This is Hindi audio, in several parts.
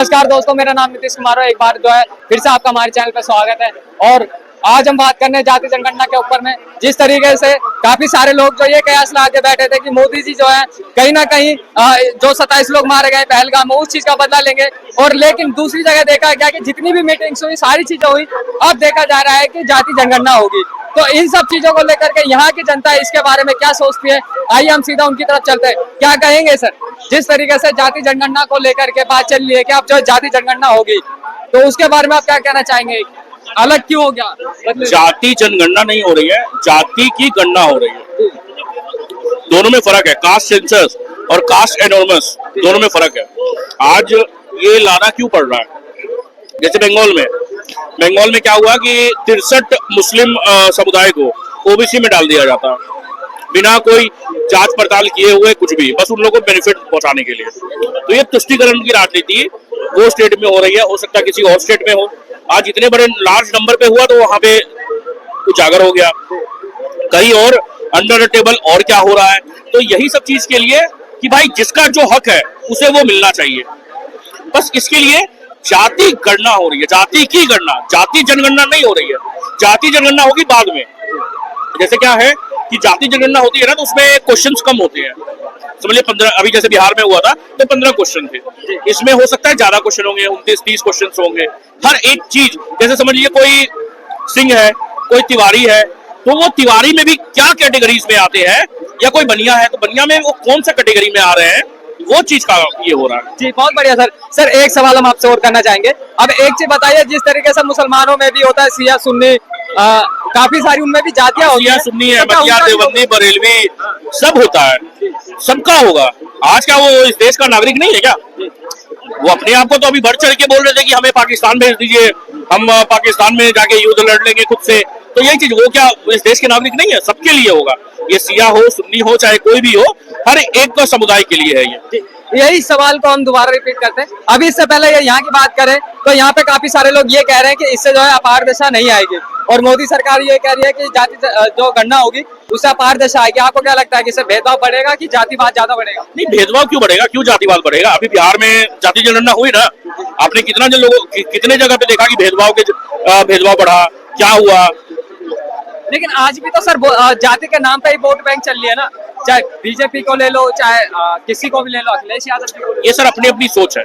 नमस्कार दोस्तों, मेरा नाम नीतीश कुमार है। एक बार जो है फिर से आपका हमारे चैनल पर स्वागत है। और आज हम बात करने जाति जनगणना के ऊपर में जिस तरीके से काफी सारे लोग जो ये कयास ला के बैठे थे कि मोदी जी जो है कहीं ना कहीं जो 27 लोग मारे गए पहलगाम में, उस चीज का बदला लेंगे। और लेकिन दूसरी जगह देखा गया कि जितनी भी मीटिंग्स हुई, सारी चीजें हुई, अब देखा जा रहा है कि जाति जनगणना होगी। तो इन सब चीजों को लेकर के यहाँ की जनता इसके बारे में क्या सोचती है, आइए हम सीधा उनकी तरफ चलते हैं। क्या कहेंगे सर, जिस तरीके से जाति जनगणना को लेकर के बात चल रही है कि अब जो जाति जनगणना होगी, तो उसके बारे में आप क्या कहना चाहेंगे? अलग क्यों हो गया? जाति जनगणना नहीं हो रही है, जाति की गणना हो रही है। दोनों में फर्क है। कास्ट सेंसस और कास्ट एनोर्मस दोनों में फर्क है। आज ये लाना क्यों पड़ रहा है? जैसे बंगाल में क्या हुआ कि 63 मुस्लिम समुदाय को ओबीसी में डाल दिया जाता है बिना कोई जांच पड़ताल किए हुए, कुछ भी, बस उन लोगों को बेनिफिट पहुंचाने के लिए। तो ये तुष्टीकरण की राजनीति वो स्टेट में हो रही है, हो सकता है किसी और स्टेट में हो। आज इतने बड़े लार्ज नंबर पे हुआ तो वहां पे उजागर हो गया, कहीं और अंडर टेबल और क्या हो रहा है। तो यही सब चीज के लिए कि भाई जिसका जो हक है उसे वो मिलना चाहिए, बस इसके लिए जाति गणना हो रही है। जाति की गणना, जाति जनगणना नहीं हो रही है। जाति जनगणना होगी बाद में। जैसे क्या है कि जाति जनगणना होती है ना, तो उसमें क्वेश्चंस कम होते हैं। समझिए 15, अभी जैसे बिहार में हुआ था तो 15 क्वेश्चन थे। इसमें हो सकता है ज्यादा क्वेश्चन होंगे, 29-30 क्वेश्चन होंगे। हर एक चीज, जैसे समझ लीजिए कोई सिंह है, कोई तिवारी है, तो वो तिवारी में भी क्या कैटेगरीज में आते हैं, या कोई बनिया है तो बनिया में वो कौन सा कैटेगरी में आ रहे हैं, वो चीज का ये हो रहा है। जी, बहुत बढ़िया सर। सर एक सवाल हम आपसे और करना चाहेंगे। अब एक चीज बताइए, जिस तरीके से मुसलमानों में भी होता है शिया सुन्नी, काफी सारी उनमें भी जातियां होती हैं। शिया सुन्नी है, बतिया देवबंदी बरेलवी सब होता है, सबका होगा। आज क्या वो इस देश का नागरिक नहीं है क्या? वो अपने आप को तो अभी बढ़ चढ़ के बोल रहे थे कि हमें पाकिस्तान भेज दीजिए, हम पाकिस्तान में जाके युद्ध लड़ लेंगे खुद से। तो यही चीज, वो क्या इस देश के नागरिक नहीं है? सबके लिए होगा। ये शिया हो, सुन्नी हो, चाहे कोई भी हो, हर एक का समुदाय के लिए है ये। यही सवाल को हम दोबारा रिपीट करते हैं। अभी इससे पहले यहाँ की बात करें तो यहाँ पे काफी सारे लोग ये कह रहे हैं कि इससे जो है अपार दशा नहीं आएगी, और मोदी सरकार ये कह रही है कि जाति जो गणना होगी उससे अपार दशा आएगी। आपको क्या लगता है कि इससे भेदभाव बढ़ेगा कि जातिवाद ज्यादा बढ़ेगा? नहीं, भेदभाव क्यों बढ़ेगा, क्यों जातिवाद बढ़ेगा? अभी बिहार में जाति जनगणना हुई ना, आपने कितने जगह पे देखा कि भेदभाव बढ़ा, क्या हुआ? लेकिन आज भी तो सर जाति के नाम पे ही वोट बैंक चल रही है ना, चाहे बीजेपी को ले लो, चाहे किसी को भी ले लो, अखिलेश यादव जी को। ये सर अपनी अपनी सोच है।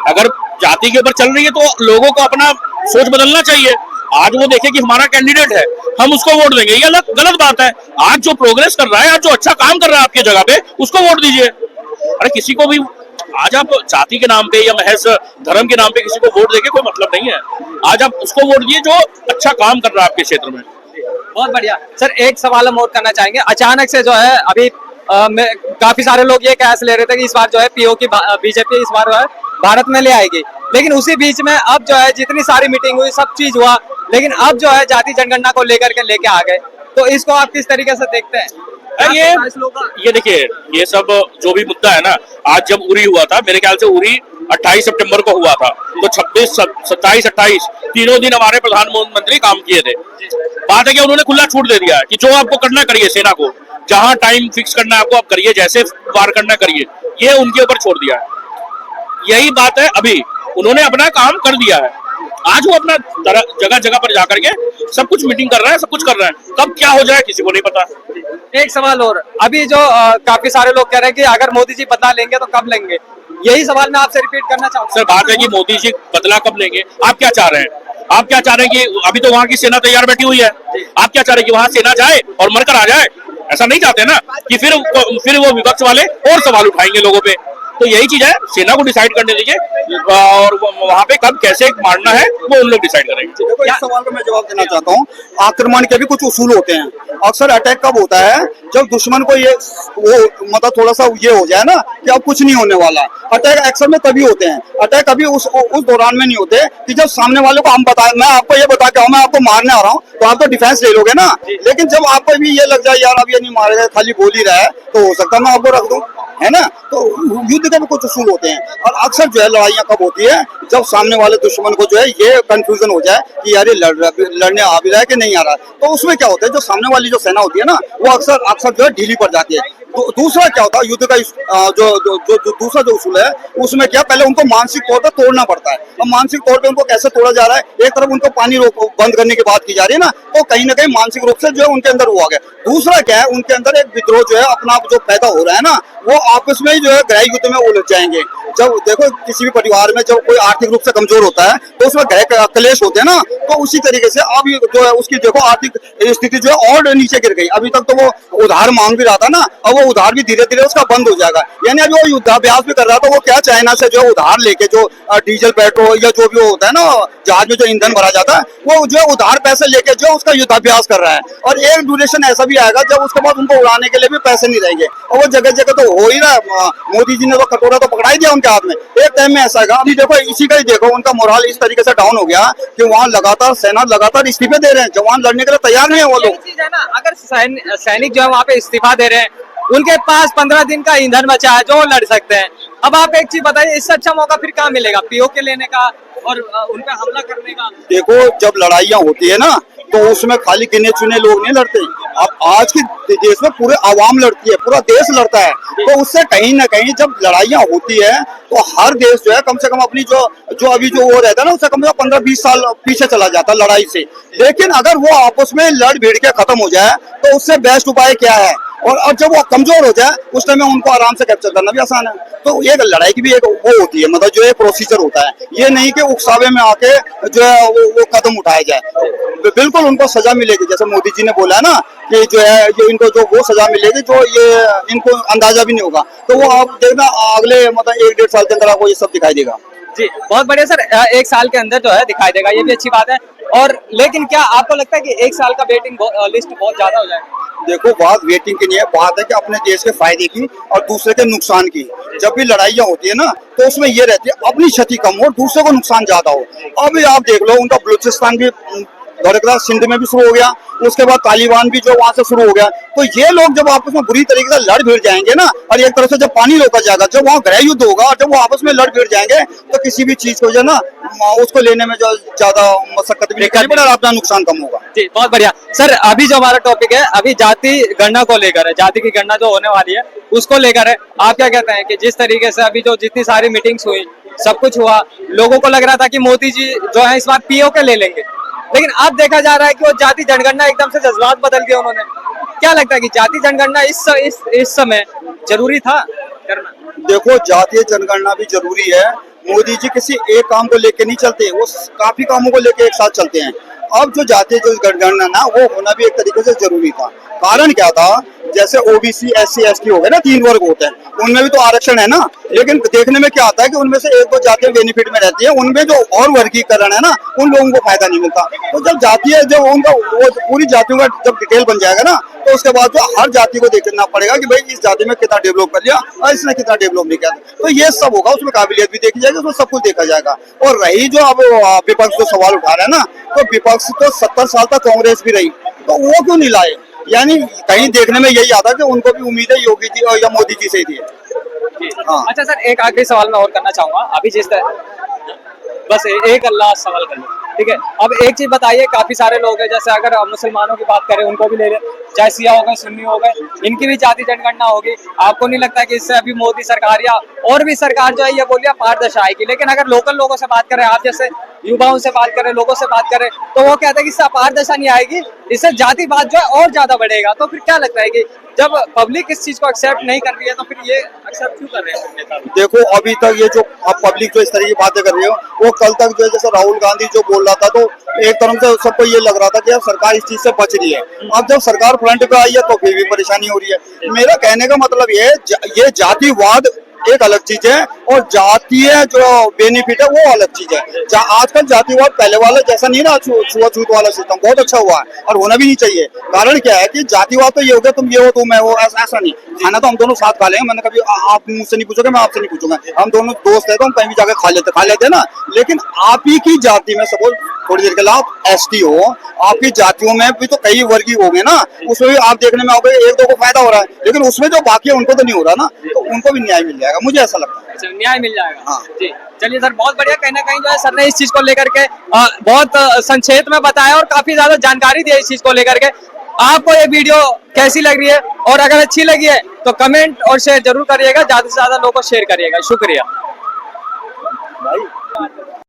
अगर जाति के ऊपर चल रही है तो लोगों को अपना सोच बदलना चाहिए। आज वो देखे कि हमारा कैंडिडेट है, हम उसको वोट देंगे, ये गलत बात है। आज जो प्रोग्रेस कर रहा है, आज जो अच्छा काम कर रहा है आपकी जगह पे, उसको वोट दीजिए। अरे किसी को भी आज आप जाति के नाम पे या महज धर्म के नाम पे किसी को वोट देके कोई मतलब नहीं है। आज आप उसको वोट दिए जो अच्छा काम कर रहा है आपके क्षेत्र में। बहुत बढ़िया सर। एक सवाल हम और करना चाहेंगे। अचानक से जो है अभी काफी सारे लोग ये कयास ले रहे थे कि इस बार जो है पीओ की बीजेपी इस बार जो है भारत में ले आएगी, लेकिन उसी बीच में अब जो है जितनी सारी मीटिंग हुई, सब चीज हुआ, लेकिन अब जो है जाति जनगणना को लेकर के लेके आ गए। तो इसको आप किस तरीके से देखते हैं? ये देखिए, ये सब जो भी मुद्दा है ना, आज जब उरी हुआ था, मेरे ख्याल से उरी 28 सितंबर को हुआ था, तो 26, 27, 28 तीनों दिन हमारे प्रधानमंत्री काम किए थे। बात है कि उन्होंने खुला छूट दे दिया कि जो आपको करना करिए, सेना को जहां टाइम फिक्स करना है आपको आप करिए, जैसे वार करना करिए, ये उनके ऊपर छोड़ दिया है। यही बात है, अभी उन्होंने अपना काम कर दिया है। आज वो अपना जगह जगह पर जाकर के सब कुछ मीटिंग कर रहा है, सब कुछ कर रहा है। कब क्या हो जाए किसी को नहीं पता। एक सवाल और, अभी जो काफी सारे लोग कह रहे हैं कि अगर मोदी जी बदला लेंगे तो कब लेंगे, यही सवाल मैं आपसे रिपीट करना चाहूंगा। सर बात है कि मोदी जी बदला कब लेंगे? आप क्या चाह रहे हैं? आप क्या चाह रहे हैं कि अभी तो वहाँ की सेना तैयार बैठी हुई है, आप क्या चाह रहे हैं कि वहाँ सेना जाए और मरकर आ जाए? ऐसा नहीं चाहते ना कि फिर वो विपक्ष वाले और सवाल उठाएंगे लोगों पे। तो यही चीज है, सेना को डिसाइड करने दीजिए, और वहाँ पे कब कैसे मारना है वो उन लोग डिसाइड करेंगे। देखो, इस सवाल का मैं जवाब देना चाहता हूँ। आक्रमण के भी कुछ उसूल होते हैं। अक्सर अटैक कब होता है? जब दुश्मन को ये वो मतलब थोड़ा सा ये हो जाए ना कि अब कुछ नहीं होने वाला। अटैक अक्सर में तभी होते हैं। अटैक अभी उस दौरान में नहीं होते कि जब सामने वाले को हम बताएं, मैं आपको ये बता के मैं आपको मारने आ रहा हूँ, तो आप तो डिफेंस ले लोगे ना। लेकिन जब आपको भी ये लग जाए यार अब ये नहीं मारेगा, खाली बोल ही रहा है, तो हो सकता है मैं आपको रख दूं, है ना। तो युद्ध युद्ध के भी कुछ उसूल होते हैं। और अक्सर जो है लड़ाइयाँ कब होती है, जब सामने वाले दुश्मन को जो है ये कंफ्यूजन हो जाए कि यार ये लड़ने आ भी रहा है कि नहीं आ रहा है। तो उसमें क्या होता है, जो सामने वाली जो सेना होती है ना, वो अक्सर जो है ढीली पड़ जाती है। दूसरा क्या होता है युद्ध का जो दूसरा जो उसूल है, उसमें क्या पहले उनको मानसिक तौर पर तोड़ना पड़ता है। अब मानसिक तौर पे उनको कैसे तोड़ा जा रहा है, एक तरफ उनको पानी रोक बंद करने की बात की जा रही है ना, तो कहीं ना कहीं मानसिक रूप से जो है उनके अंदर हुआ गया। दूसरा क्या है, उनके अंदर एक विद्रोह जो है अपना आप जो पैदा हो रहा है ना, वो आपस में ही जो है गृह युद्ध में उलझ जाएंगे। जब देखो किसी भी परिवार में जब कोई आर्थिक रूप से कमजोर होता है तो उसमें गृह क्लेश होते हैं ना, तो उसी तरीके से अब जो है उसकी देखो आर्थिक स्थिति जो है और नीचे गिर गई। अभी तक तो वो उधार मांग भी रहा था ना, अब वो उधार भी धीरे धीरे उसका बंद हो जाएगा। यानी अभी वो युद्धाभ्यास भी कर रहा था, वो क्या चाइना से जो उधार लेके जो डीजल पेट्रोल या जो भी होता है ना जहाज में जो ईंधन भरा जाता है, वो जो उधार पैसे लेके जो उसका युद्धाभ्यास कर रहा है। और एक ड्यूरेशन ऐसा भी आएगा जब उसके बाद उनको उड़ाने के लिए भी पैसे नहीं रहेंगे, और वो जगह जगह तो हो ही रहा है। मोदी जी ने तो कटोरा तो पकड़ा ही दिया उनके हाथ में, एक टाइम में ऐसा आएगा। अभी देखो इसी का ही देखो, उनका मोरल इस तरीके से डाउन हो गया कि वहाँ लगातार सेना लगातार इस्तीफे दे रहे हैं, जवान लड़ने के लिए तैयार नहीं है वो लोग। चीज है ना, अगर सैनिक जो है वहाँ पे इस्तीफा दे रहे हैं, उनके पास 15 दिन का ईंधन बचा है जो वो लड़ सकते हैं। अब आप एक चीज बताइए, इससे अच्छा मौका फिर कहाँ मिलेगा पीओके लेने का और उन पे हमला करने का? देखो जब लड़ाइयाँ होती है ना, तो उसमें खाली गिने चुने लोग नहीं लड़ते। अब आज के देश में पूरे आवाम लड़ती है, पूरा देश लड़ता है। तो उससे कहीं ना कहीं जब लड़ाइयाँ होती है तो हर देश जो है कम से कम अपनी जो अभी जो वो रहता है ना, उससे कम से कम 15-20 साल पीछे चला जाता है लड़ाई से। लेकिन अगर वो आपस में लड़ भिड़ के खत्म हो जाए तो उससे बेस्ट उपाय क्या है, और जब वो कमजोर हो जाए उस टाइम में उनको आराम से कैप्चर करना भी आसान है। तो ये लड़ाई की भी एक वो होती है, मतलब जो है प्रोसीजर होता है, ये नहीं कि उकसावे में आके जो है वो कदम उठाया जाए। बिल्कुल उनको सजा मिलेगी, जैसे मोदी जी ने बोला है ना कि जो है ये इनको जो वो सजा मिलेगी जो ये इनको अंदाजा भी नहीं होगा। तो वो आप देखना अगले मतलब 1-1.5 साल के अंदर आपको ये सब दिखाई देगा। जी बहुत बढ़िया सर, 1 साल के अंदर जो है दिखाई देगा, ये भी अच्छी बात है। और लेकिन क्या आपको लगता है कि 1 साल का वेटिंग लिस्ट बहुत ज्यादा हो जाएगा? देखो बात वेटिंग की नहीं है, बात है कि अपने देश के फायदे की और दूसरे के नुकसान की। जब भी लड़ाइयाँ होती है ना तो उसमें ये रहती है अपनी क्षति कम हो, दूसरे को नुकसान ज्यादा हो। अभी आप देख लो उनका बलूचिस्तान भी धड़कना सिंध में भी शुरू हो गया, उसके बाद तालिबान भी जो वहां से शुरू हो गया। तो ये लोग जब आपस में बुरी तरीके से लड़ भिड़ जाएंगे ना, और एक तरफ से जब पानी रोका जाएगा, जब वहाँ गृह युद्ध होगा और जब वो आपस में लड़ भिड़ जाएंगे तो किसी भी चीज को जो ना उसको लेने में जो ज्यादा मशक्कत भी नहीं करनी पड़ेगी, अपना नुकसान कम होगा। जी बहुत बढ़िया सर। अभी जो हमारा टॉपिक है अभी जाति गणना को लेकर है, जाति की गणना जो होने वाली है उसको लेकर है। आप क्या कहते हैं कि जिस तरीके से अभी जो जितनी सारी मीटिंग्स हुई, सब कुछ हुआ, लोगों को लग रहा था कि मोदी जी जो है इस बार पीओके ले लेंगे, लेकिन अब देखा जा रहा है कि वो जाति जनगणना एकदम से जज्बात बदल दिया उन्होंने। क्या लगता है कि जाति जनगणना इस समय जरूरी था करना? देखो जातीय जनगणना भी जरूरी है। मोदी जी किसी एक काम को लेके नहीं चलते, वो काफी कामों को लेके एक साथ चलते हैं। अब जो जातीय जो जनगणना ना वो होना भी एक तरीके से जरूरी था। कारण क्या था, जैसे ओबीसी SC ST हो गए ना, 3 वर्ग होते हैं, उनमें भी तो आरक्षण है ना। लेकिन देखने में क्या आता है कि उनमें से एक दो जातियां बेनिफिट में रहती है, उनमें जो और वर्गीकरण है ना उन लोगों को फायदा नहीं मिलता। तो जब जातीय जब उनका वो पूरी जातियों का जब डिटेल बन जाएगा ना, तो उसके बाद जो हर जाति को देखना पड़ेगा कि भाई इस जाति में कितना डेवलप कर लिया और इसने कितना डेवलप नहीं किया। तो ये सब होगा, उसमें काबिलियत भी देखी जाएगी, उसमें सब कुछ देखा जाएगा। और रही जो अब विपक्ष जो सवाल उठा रहा है ना, तो विपक्ष तो 70 साल तक कांग्रेस भी रही, तो वो क्यों नहीं लाए? यानी कहीं देखने में यही आता कि उनको भी उम्मीदें योगी जी और या मोदी जी से ही थी। हाँ। अच्छा सर, एक आखिरी सवाल मैं और करना चाहूंगा। अभी जिस बस एक अल्लाह सवाल कर लो, ठीक है। अब एक चीज बताइए, काफी सारे लोग हैं, जैसे अगर मुसलमानों की बात करें उनको भी ले लें, चाहे सिया हो गए सुन्नी हो गए, इनकी भी जाति जनगणना होगी। आपको नहीं लगता कि इससे अभी मोदी सरकार या और भी सरकार जो है ये बोलिए पारदर्शी आएगी? लेकिन अगर लोकल लोगों से बात करें, आप जैसे युवाओं से बात करें, लोगों से बात करें, तो वो कहते हैं कि इससे अपारदर्शी नहीं आएगी, इससे जातिवाद जो है और ज्यादा बढ़ेगा। तो फिर क्या लगता है कि जब पब्लिक इस चीज को एक्सेप्ट नहीं कर रही है तो फिर ये एक्सेप्ट क्यों कर रहे हैं? देखो अभी तक ये जो अब पब्लिक जो इस तरह की बातें कर रही हो, वो कल तक जो है जैसे राहुल गांधी जो बोल रहा था, तो एक तरफ से सबको ये लग रहा था कि अब सरकार इस चीज से बच रही है। अब जब सरकार फ्रंट पे आई है तो फिर भी परेशानी हो रही है। मेरा कहने का मतलब ये जातिवाद एक अलग चीज है और जातीय जो बेनिफिट है वो अलग चीज है। आजकल जातिवाद पहले वाला जैसा नहीं रहा, छुआछूत वाला सिस्टम बहुत अच्छा हुआ है और होना भी नहीं चाहिए। कारण क्या है कि जातिवाद तो ये हो गया, तुम ये हो तुम मैं हो, ऐसा नहीं। खाना तो हम दोनों साथ खा लेंगे, मैंने कभी आप मुझसे नहीं पूछोगे, मैं आपसे नहीं पूछूंगा, हम दोनों दोस्त है तो हम कहीं भी जाकर खा लेते ना। लेकिन आप ही की जाति में सपोज थोड़ी देर के लिए आप एसटी हो, आपकी जातियों में भी तो कई वर्गीय हो गए ना, उसमें भी आप देखने में आओगे एक दो को फायदा हो रहा है, लेकिन उसमें जो बाकी है उनको तो नहीं हो रहा ना, तो उनको भी न्याय मिल जाएगा, मुझे ऐसा लगता है। अच्छा, न्याय मिल जाएगा। हाँ। जी चलिए सर, बहुत बढ़िया। कहीं ना कहीं जो है सर ने इस चीज को लेकर के बहुत संक्षेप में बताया और काफी ज्यादा जानकारी दी है इस चीज को लेकर के। आपको ये वीडियो कैसी लग रही है, और अगर अच्छी लगी है तो कमेंट और शेयर जरूर करिएगा, ज्यादा से ज्यादा लोगों को शेयर करिएगा। शुक्रिया।